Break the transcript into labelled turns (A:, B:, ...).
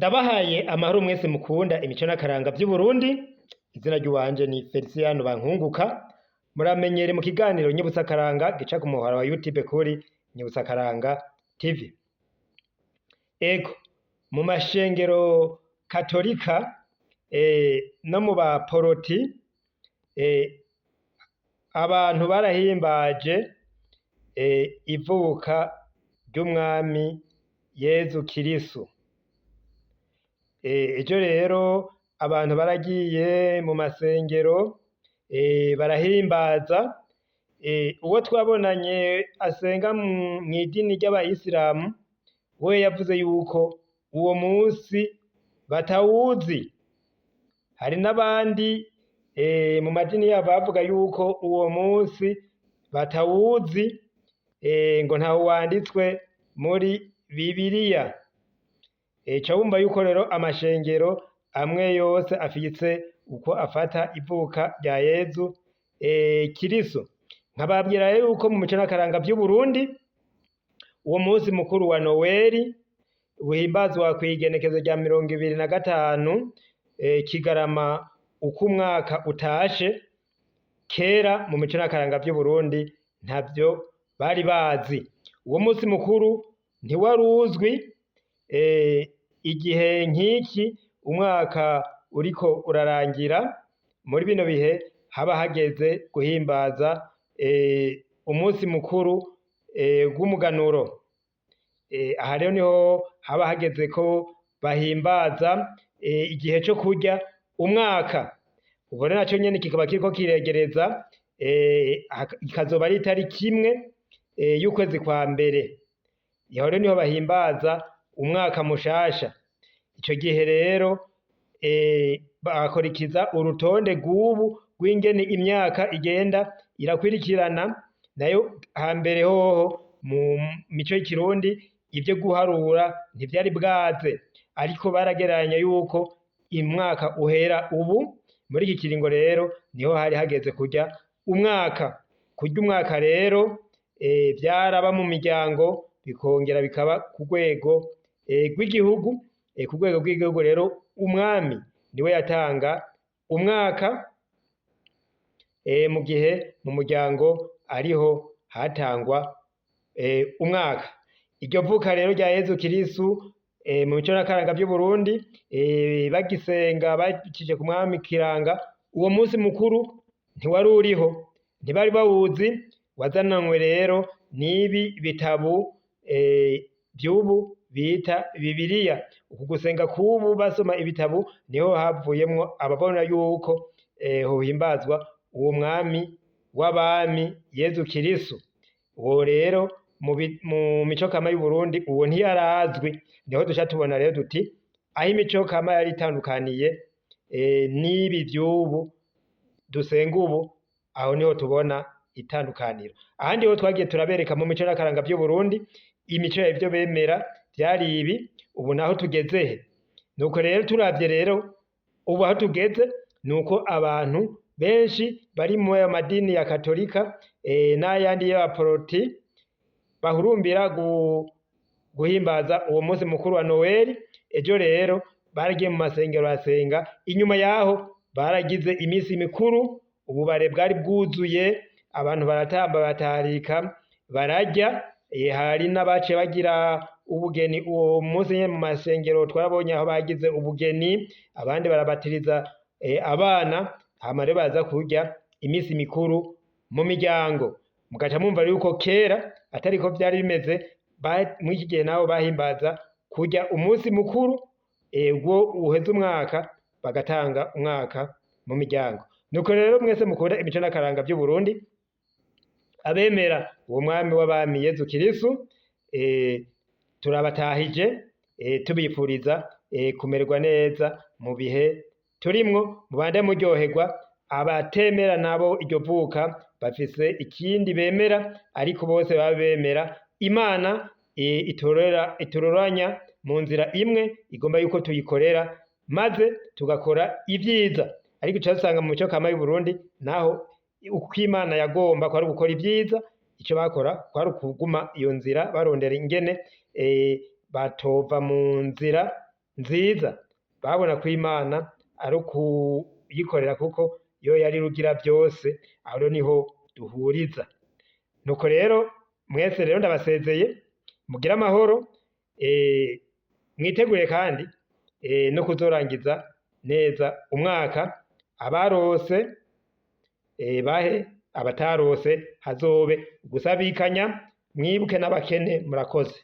A: Ndabahaye amahoro mwese mukunda imico n'akaranga vy'Uburundi, izina ry'uwanje ni Feliciano Bankunguka, muramenyere mu kiganiro Nyibutsa Akaranga gica ku muhora wa YouTube kuri Nyibutsa Akaranga TV. Ego, mu mashengero katolika no mu baporoti abantu barahimbaje ivuka ry'umwami Yezu Kirisu. Ejo rero abantu baragiye mu masengero barahimbaza, uwo twabonanye asenga mw'idini ry'abayisilamu we yavuze yuko uwo musi batawuzi. Hari n'abandi mu madini yabo bavuga yuko uwo musi batawuzi, ngo ntawo wanditswe muri Bibiliya. Ca wumva yuko rero amashengero amwe yose afise uko afata ivuka rya Yezu Kirisu. Nkababwira rero yuko mu mico n'akaranga vy'Uburundi uwo musi mukuru wa Noweli uhimbazwa kw'igenekezo rya 25 Kigarama uko umwaka utashe. Kera mu mico n'akaranga vy'Uburundi ntavyo bari bazi. Uwo musi mukuru ntiwari uzwi. Igihe nk'iki umwaka uriko urarangira, muri bino bihe haba hageze guhimbaza umunsi mukuru w'umuganuro. Aha rero niho haba hageze ko bahimbaza igihe co kurya umwaka. Ubwo rero naco nyene kikaba kiriko kiregereza, ikazoba ari itariki imwe y'ukwezi kwa mbere. Aho rero niho bahimbaza umwaka mushasha. Ico gihe rero bakurikiza urutonde rw'ubu rw'ingene imyaka igenda irakwirikirana, nayo hambere hoho mu mico y'ikirundi ivyo guharura ntivyari bwaze, ariko baragereranya yuko umwaka uhera ubu. Muri iki kiringo rero niho hari hageze kurya umwaka. Kurya umwaka rero vyaraba mu miryango, bikongera bikaba ku rwego rw'igihugu. Ku rwego rw'igihugu rero umwami niwe yatanga umwaka, mu gihe mu muryango ariho hatangwa umwaka. Iryo vuka rero rya Yezu Kirisu mu mico n'akaranga vy'Uburundi bagisenga bacije ku mwami Kiranga, uwo musi mukuru ntiwari uriho, ntibari bawuzi. Wazananywe rero n'ibi bitabu vy'ubu bita Bibiliya. Uku gusenga k'ubu basoma ibitabu niho havuyemwo ababona yuko hohimbazwa uwo mwami w'abami Yezu Kirisu. Uwo rero mu mico kama y'Uburundi uwo ntiyarazwi. Niho duca tubona rero duti aho imico kama yari itandukaniye n'ibi vy'ubu dusenga ubu, aho niho tubona itandukaniro. Ahandi ho twagiye turabereka mu mico n'akaranga vy'Uburundi imico y'ivyo bemera vyari ibi. Ubu naho tugezehe? Nuko rero turavye rero ubu aho tugeze nuko abantu benshi bari mu madini ya katolika n'ayandi y'abaporoti bahurumbira guhimbaza uwo musi mukuru wa Noweli. Ejo rero baragiye mu masengero barasenga, inyuma yaho baragize imisi mikuru, ububare bwari bwuzuye, abantu baratamba batarika bararya. Hari n'abaciye bagira ubugeni uwo musi nyene mu masengero, twarabonye aho bagize ubugeni, abandi barabatiriza abana, hama rero baza kurya imisi mikuru mu miryango. Mugaca mwumva yuko kera atariko vyari bimeze. Muri iki gihe nabo bahimbaza kurya umusi mukuru ubwo uheze umwaka, bagatanga umwaka mu miryango. Nuko rero mwese mukunda imico n'akaranga vy'Uburundi, abemera uwo mwami w'abami Yezu Kirisu, turabatahije tubipfuriza kumererwa neza mu bihe turimwo. Mubande muryoherwa. Abatemera nabo iryo vuka bafise ikindi bemera, ariko bose baba bemera Imana ituroranya mu nzira imwe, igomba yuko tuyikorera maze tugakora ivyiza. Ariko uca usanga mu mico kama y'Uburundi naho uko Imana yagomba kwari gukora ivyiza, ico bakora kwari ukuguma iyo nzira barondera ingene batova mu nzira nziza, babona ko Imana ari ukuyikorera kuko yo yari rugira byose, aho rero niho duhuriza. Nuko rero mwese rero ndabasezeye, mugire amahoro, mwitegure kandi no kuzorangiza neza umwaka, abarose bahe, abatarose hazobe gusabikanya, mwibuke n'abakene. Murakoze.